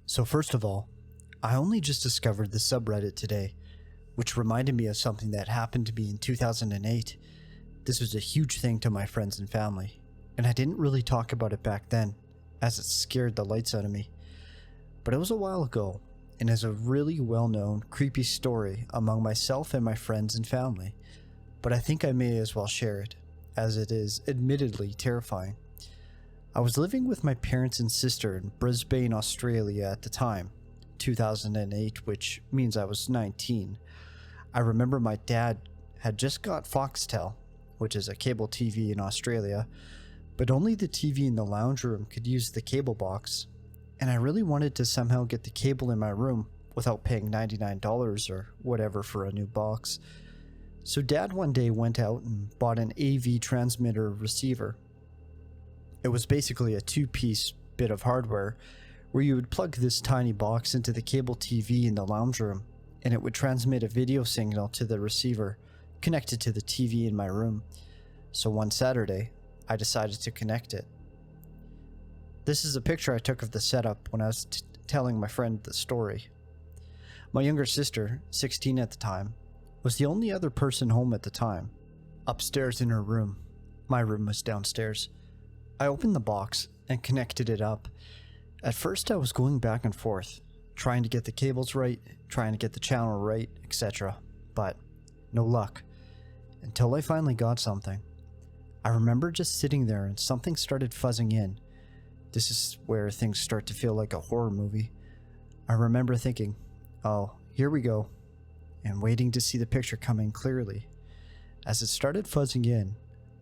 So first of all, I only just discovered the subreddit today, which reminded me of something that happened to me in 2008. This was a huge thing to my friends and family, and I didn't really talk about it back then, as it scared the lights out of me. But it was a while ago, and is a really well-known, creepy story among myself and my friends and family. But I think I may as well share it, as it is admittedly terrifying. I was living with my parents and sister in Brisbane, Australia at the time, 2008, which means I was 19. I remember my dad had just got Foxtel, which is a cable TV in Australia, but only the TV in the lounge room could use the cable box, and I really wanted to somehow get the cable in my room without paying $99 or whatever for a new box. So Dad one day went out and bought an AV transmitter receiver. It was basically a two-piece bit of hardware where you would plug this tiny box into the cable TV in the lounge room, and it would transmit a video signal to the receiver connected to the TV in my room. So one Saturday, I decided to connect it. This is a picture I took of the setup when I was telling my friend the story. My younger sister, 16 at the time, was the only other person home at the time, upstairs in her room. My room was downstairs. I opened the box and connected it up. At first I was going back and forth, trying to get the cables right, trying to get the channel right, etc. But no luck, until I finally got something. I remember just sitting there and something started fuzzing in. This is where things start to feel like a horror movie. I remember thinking, oh, here we go, and waiting to see the picture come in clearly. As it started fuzzing in,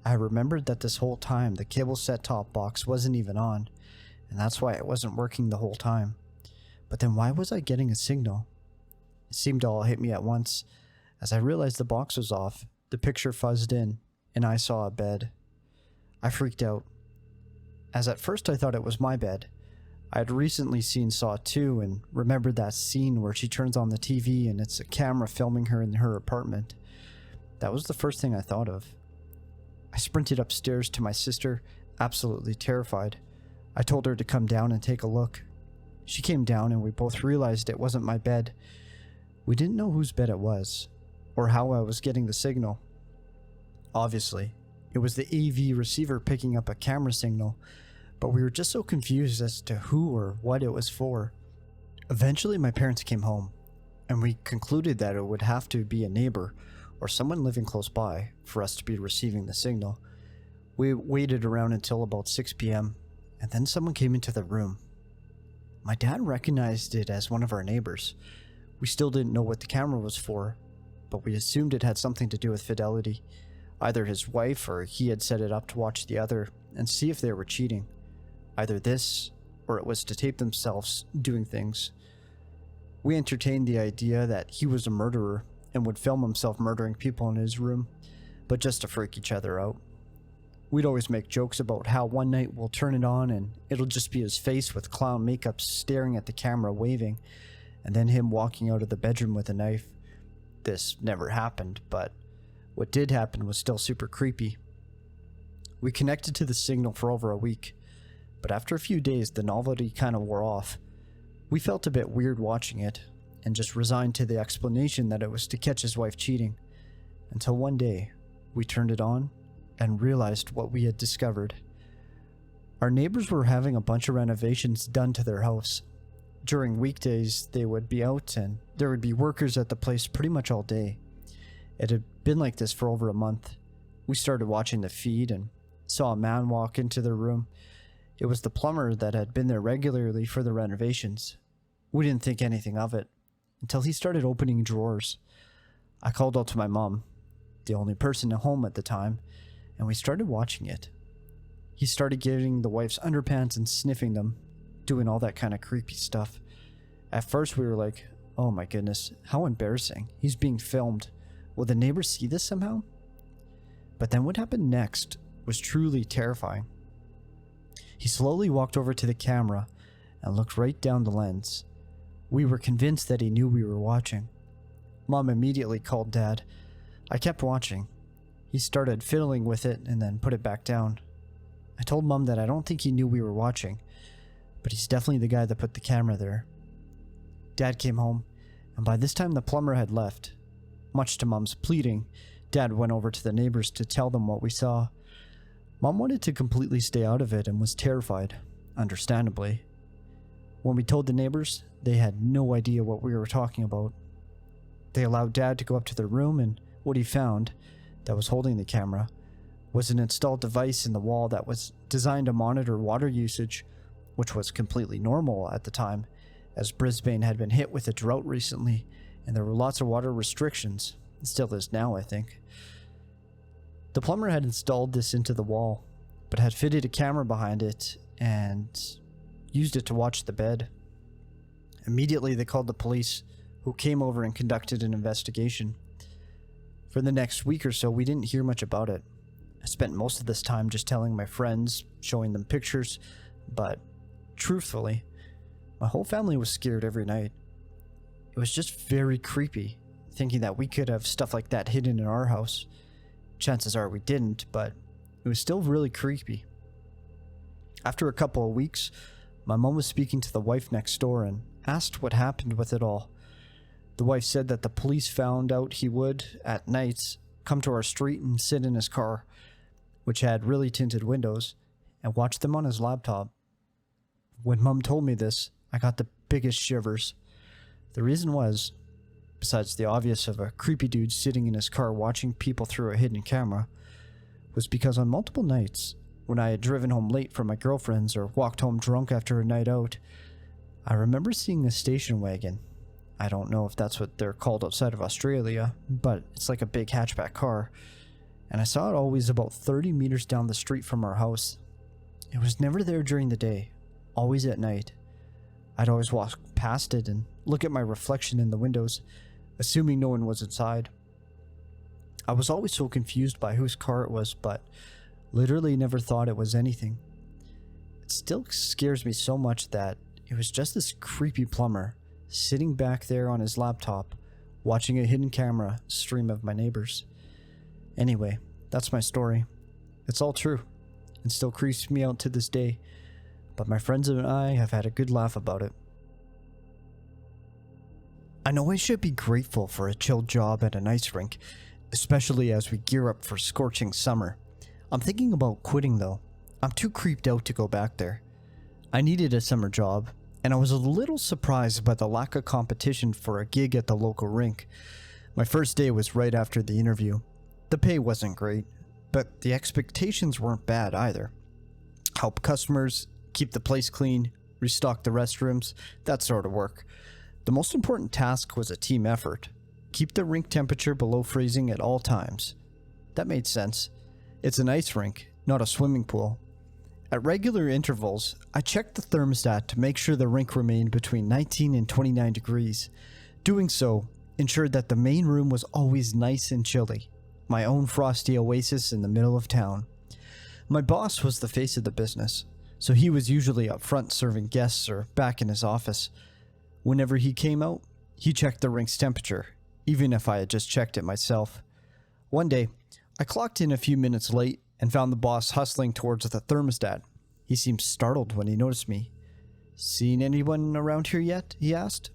I remembered that this whole time the cable set-top box wasn't even on, and that's why it wasn't working the whole time. But then why was I getting a signal? It seemed to all hit me at once. As I realized the box was off, the picture fuzzed in, and I saw a bed. I freaked out, as at first I thought it was my bed. I had recently seen Saw 2 and remembered that scene where she turns on the TV and it's a camera filming her in her apartment. That was the first thing I thought of. I sprinted upstairs to my sister, absolutely terrified. I told her to come down and take a look. She came down and we both realized it wasn't my bed. We didn't know whose bed it was, or how I was getting the signal. Obviously, it was the AV receiver picking up a camera signal, but we were just so confused as to who or what it was for. Eventually my parents came home, and we concluded that it would have to be a neighbor or someone living close by for us to be receiving the signal. We waited around until about 6 p.m, and then someone came into the room. My dad recognized it as one of our neighbors. We still didn't know what the camera was for, but we assumed it had something to do with fidelity. Either his wife or he had set it up to watch the other and see if they were cheating. Either this, or it was to tape themselves doing things. We entertained the idea that he was a murderer and would film himself murdering people in his room, but just to freak each other out. We'd always make jokes about how one night we'll turn it on and it'll just be his face with clown makeup staring at the camera waving, and then him walking out of the bedroom with a knife. This never happened, but what did happen was still super creepy. We connected to the signal for over a week, but after a few days the novelty kind of wore off. We felt a bit weird watching it, and just resigned to the explanation that it was to catch his wife cheating, until one day we turned it on and realized what we had discovered. Our neighbors were having a bunch of renovations done to their house. During weekdays they would be out and there would be workers at the place pretty much all day. It had been like this for over a month. We started watching the feed and saw a man walk into their room. It was the plumber that had been there regularly for the renovations. We didn't think anything of it until he started opening drawers. I called out to my mom, the only person at home at the time, and we started watching it. He started getting the wife's underpants and sniffing them, doing all that kind of creepy stuff. At first we were like, oh my goodness, how embarrassing. He's being filmed. Will the neighbors see this somehow? But then what happened next was truly terrifying. He slowly walked over to the camera and looked right down the lens. We were convinced that he knew we were watching. Mom immediately called Dad. I kept watching. He started fiddling with it and then put it back down. I told Mom that I don't think he knew we were watching, but he's definitely the guy that put the camera there. Dad came home, and by this time the plumber had left. Much to Mom's pleading, Dad went over to the neighbors to tell them what we saw. Mom wanted to completely stay out of it and was terrified, understandably. When we told the neighbors, they had no idea what we were talking about. They allowed Dad to go up to their room, and what he found, that was holding the camera, was an installed device in the wall that was designed to monitor water usage, which was completely normal at the time, as Brisbane had been hit with a drought recently, and there were lots of water restrictions. It still is now, I think. The plumber had installed this into the wall, but had fitted a camera behind it and used it to watch the bed. Immediately they called the police, who came over and conducted an investigation. For the next week or so, we didn't hear much about it. I spent most of this time just telling my friends, showing them pictures, but truthfully, my whole family was scared every night. It was just very creepy, thinking that we could have stuff like that hidden in our house. Chances are we didn't, but it was still really creepy. After a couple of weeks, my mom was speaking to the wife next door and asked what happened with it all. The wife said that the police found out he would, at nights, come to our street and sit in his car, which had really tinted windows, and watch them on his laptop. When Mom told me this, I got the biggest shivers. The reason was, besides the obvious of a creepy dude sitting in his car watching people through a hidden camera, was because on multiple nights, when I had driven home late from my girlfriend's or walked home drunk after a night out, I remember seeing a station wagon. I don't know if that's what they're called outside of Australia, but it's like a big hatchback car, and I saw it always about 30 meters down the street from our house. It was never there during the day, always at night. I'd always walk past it and look at my reflection in the windows, assuming no one was inside. I was always so confused by whose car it was, but literally never thought it was anything. It still scares me so much that it was just this creepy plumber sitting back there on his laptop, watching a hidden camera stream of my neighbors. Anyway, that's my story. It's all true, and still creeps me out to this day, but my friends and I have had a good laugh about it. I know I should be grateful for a chill job at an ice rink, especially as we gear up for scorching summer. I'm thinking about quitting though. I'm too creeped out to go back there. I needed a summer job, and I was a little surprised by the lack of competition for a gig at the local rink. My first day was right after the interview. The pay wasn't great, but the expectations weren't bad either. Help customers, keep the place clean, restock the restrooms, that sort of work. The most important task was a team effort. Keep the rink temperature below freezing at all times. That made sense. It's an ice rink, not a swimming pool. At regular intervals, I checked the thermostat to make sure the rink remained between 19 and 29 degrees. Doing so ensured that the main room was always nice and chilly, my own frosty oasis in the middle of town. My boss was the face of the business, so he was usually up front serving guests or back in his office. Whenever he came out, he checked the rink's temperature, even if I had just checked it myself. One day, I clocked in a few minutes late and found the boss hustling towards the thermostat. He seemed startled when he noticed me. "Seen anyone around here yet?" he asked.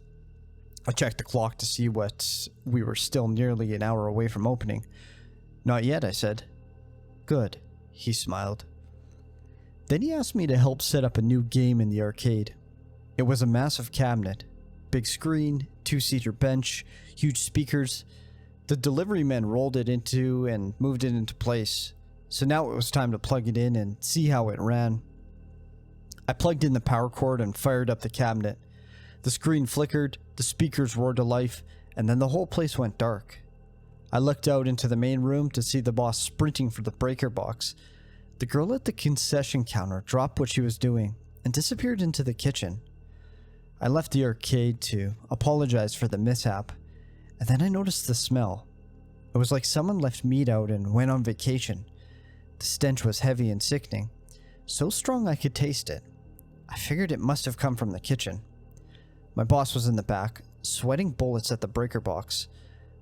I checked the clock to see what we were still nearly an hour away from opening. "Not yet," I said. "Good," he smiled. Then he asked me to help set up a new game in the arcade. It was a massive cabinet, big screen, two-seater bench, huge speakers. The delivery men rolled it into and moved it into place. So now it was time to plug it in and see how it ran. I plugged in the power cord and fired up the cabinet. The screen flickered, the speakers roared to life, and then the whole place went dark. I looked out into the main room to see the boss sprinting for the breaker box. The girl at the concession counter dropped what she was doing and disappeared into the kitchen. I left the arcade to apologize for the mishap, and then I noticed the smell. It was like someone left meat out and went on vacation. The stench was heavy and sickening, so strong I could taste it. I figured it must have come from the kitchen. My boss was in the back, sweating bullets at the breaker box.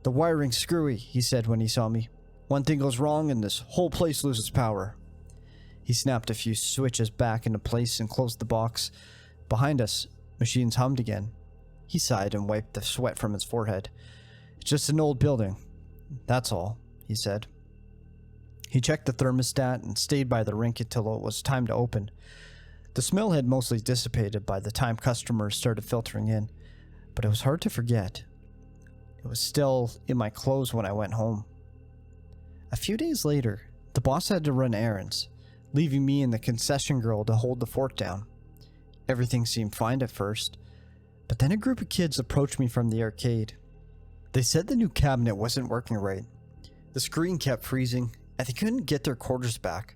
"The wiring's screwy," he said when he saw me. "One thing goes wrong and this whole place loses power." He snapped a few switches back into place and closed the box. Behind us, machines hummed again. He sighed and wiped the sweat from his forehead. It's just an old building. That's all, he said. He checked the thermostat and stayed by the rink until it was time to open. The smell had mostly dissipated by the time customers started filtering in, but it was hard to forget. It was still in my clothes when I went home. A few days later, the boss had to run errands, leaving me and the concession girl to hold the fort down. Everything seemed fine at first, but then a group of kids approached me from the arcade. They said the new cabinet wasn't working right. The screen kept freezing, and they couldn't get their quarters back.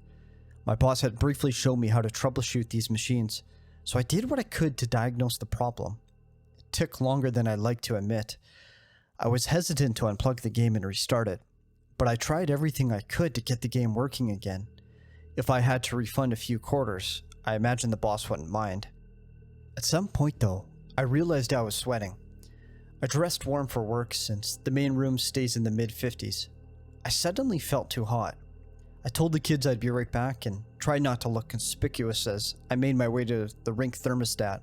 My boss had briefly shown me how to troubleshoot these machines, so I did what I could to diagnose the problem. It took longer than I'd like to admit. I was hesitant to unplug the game and restart it, but I tried everything I could to get the game working again. If I had to refund a few quarters, I imagine the boss wouldn't mind. At some point though, I realized I was sweating. I dressed warm for work since the main room stays in the mid-50s. I suddenly felt too hot. I told the kids I'd be right back and tried not to look conspicuous as I made my way to the rink thermostat.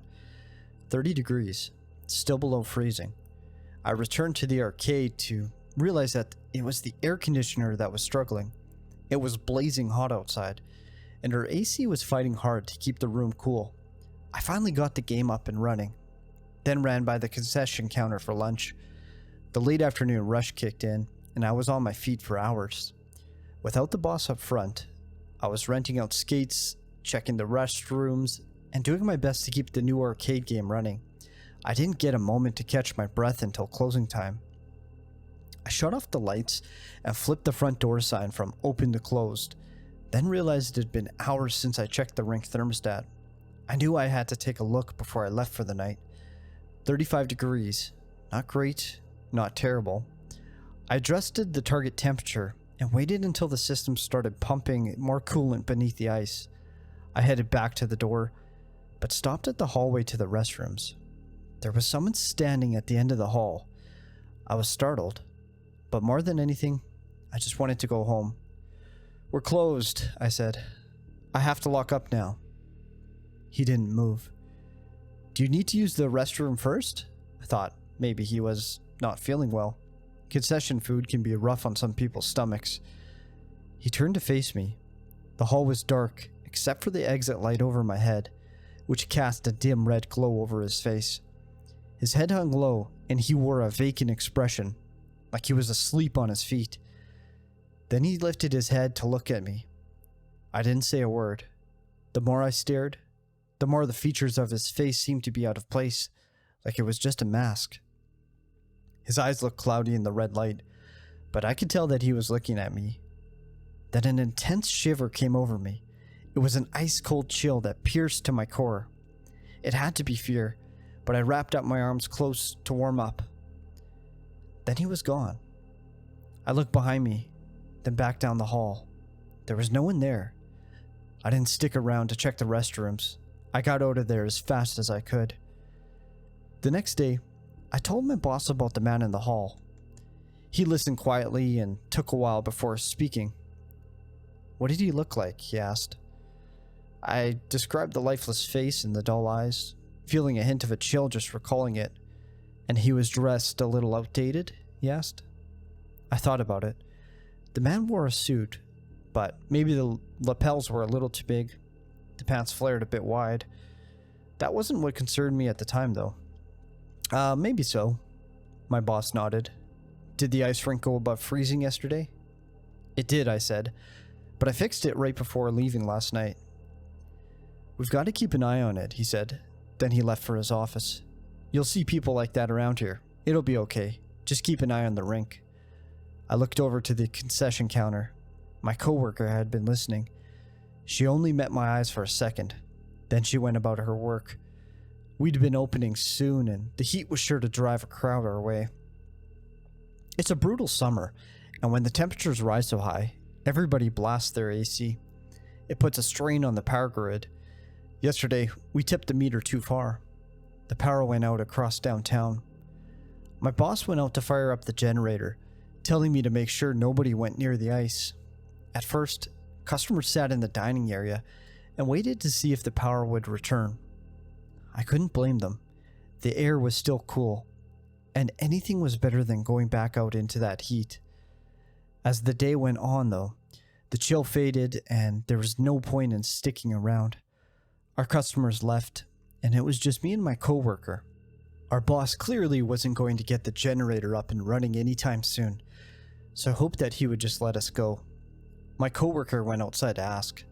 30 degrees, still below freezing. I returned to the arcade to realize that it was the air conditioner that was struggling. It was blazing hot outside, and our AC was fighting hard to keep the room cool. I finally got the game up and running, then ran by the concession counter for lunch. The late afternoon rush kicked in, and I was on my feet for hours. Without the boss up front, I was renting out skates, checking the restrooms, and doing my best to keep the new arcade game running. I didn't get a moment to catch my breath until closing time. I shut off the lights and flipped the front door sign from open to closed, then realized it had been hours since I checked the rink thermostat. I knew I had to take a look before I left for the night. 35 degrees. Not great, not terrible. I adjusted the target temperature and waited until the system started pumping more coolant beneath the ice. I headed back to the door, but stopped at the hallway to the restrooms. There was someone standing at the end of the hall. I was startled, but more than anything, I just wanted to go home. "We're closed," I said. "I have to lock up now." He didn't move. "Do you need to use the restroom first?" I thought maybe he was not feeling well. Concession food can be rough on some people's stomachs. He turned to face me. The hall was dark, except for the exit light over my head, which cast a dim red glow over his face. His head hung low, and he wore a vacant expression, like he was asleep on his feet. Then he lifted his head to look at me. I didn't say a word. The more I stared, the more the features of his face seemed to be out of place, like it was just a mask. His eyes looked cloudy in the red light, but I could tell that he was looking at me. Then an intense shiver came over me. It was an ice-cold chill that pierced to my core. It had to be fear, but I wrapped up my arms close to warm up. Then he was gone. I looked behind me, then back down the hall. There was no one there. I didn't stick around to check the restrooms. I got out of there as fast as I could. The next day, I told my boss about the man in the hall. He listened quietly and took a while before speaking. "What did he look like?" he asked. I described the lifeless face and the dull eyes, feeling a hint of a chill just recalling it. "And he was dressed a little outdated?" he asked. I thought about it. The man wore a suit, but maybe the lapels were a little too big. The pants flared a bit wide. That wasn't what concerned me at the time, though. Maybe so." My boss nodded. "Did the ice rink go above freezing yesterday?" "It did," I said, "but I fixed it right before leaving last night." "We've got to keep an eye on it," he said. Then he left for his office. "You'll see people like that around here. It'll be okay. Just keep an eye on the rink." I looked over to the concession counter. My coworker had been listening. She only met my eyes for a second. Then she went about her work. We'd been opening soon, and the heat was sure to drive a crowd our way. It's a brutal summer, and when the temperatures rise so high, everybody blasts their AC. It puts a strain on the power grid. Yesterday, we tipped the meter too far. The power went out across downtown. My boss went out to fire up the generator, telling me to make sure nobody went near the ice. At first, customers sat in the dining area and waited to see if the power would return. I couldn't blame them. The air was still cool, and anything was better than going back out into that heat. As the day went on, though, the chill faded and there was no point in sticking around. Our customers left, and it was just me and my coworker. Our boss clearly wasn't going to get the generator up and running anytime soon, so I hoped that he would just let us go. My coworker went outside to ask.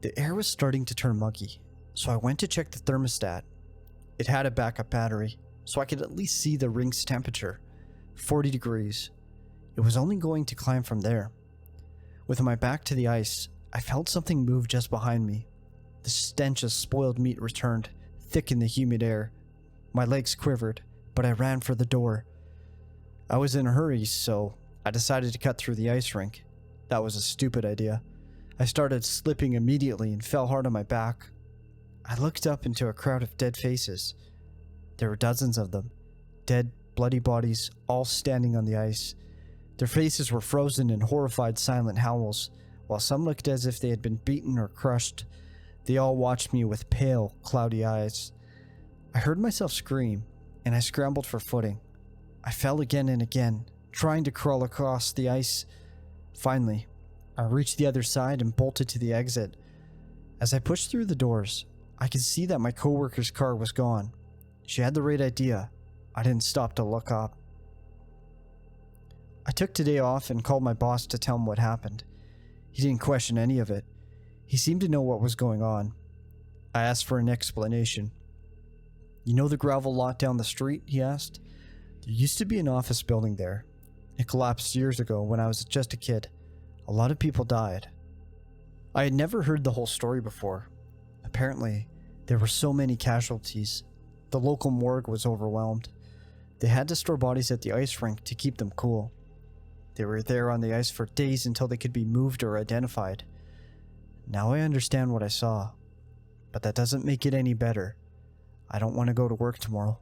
The air was starting to turn muggy, so I went to check the thermostat. It had a backup battery, so I could at least see the rink's temperature, 40 degrees. It was only going to climb from there. With my back to the ice, I felt something move just behind me. The stench of spoiled meat returned, thick in the humid air. My legs quivered, but I ran for the door. I was in a hurry, so I decided to cut through the ice rink. That was a stupid idea. I started slipping immediately and fell hard on my back. I looked up into a crowd of dead faces. There were dozens of them, dead, bloody bodies, all standing on the ice. Their faces were frozen in horrified, silent howls, while some looked as if they had been beaten or crushed. They all watched me with pale, cloudy eyes. I heard myself scream, and I scrambled for footing. I fell again and again, trying to crawl across the ice. Finally, I reached the other side and bolted to the exit. As I pushed through the doors, I could see that my coworker's car was gone. She had the right idea. I didn't stop to look up. I took today off and called my boss to tell him what happened. He didn't question any of it. He seemed to know what was going on. I asked for an explanation. "You know the gravel lot down the street?" he asked. "There used to be an office building there. It collapsed years ago when I was just a kid. A lot of people died." I had never heard the whole story before. Apparently, there were so many casualties. The local morgue was overwhelmed. They had to store bodies at the ice rink to keep them cool. They were there on the ice for days until they could be moved or identified. Now I understand what I saw, but that doesn't make it any better. I don't want to go to work tomorrow.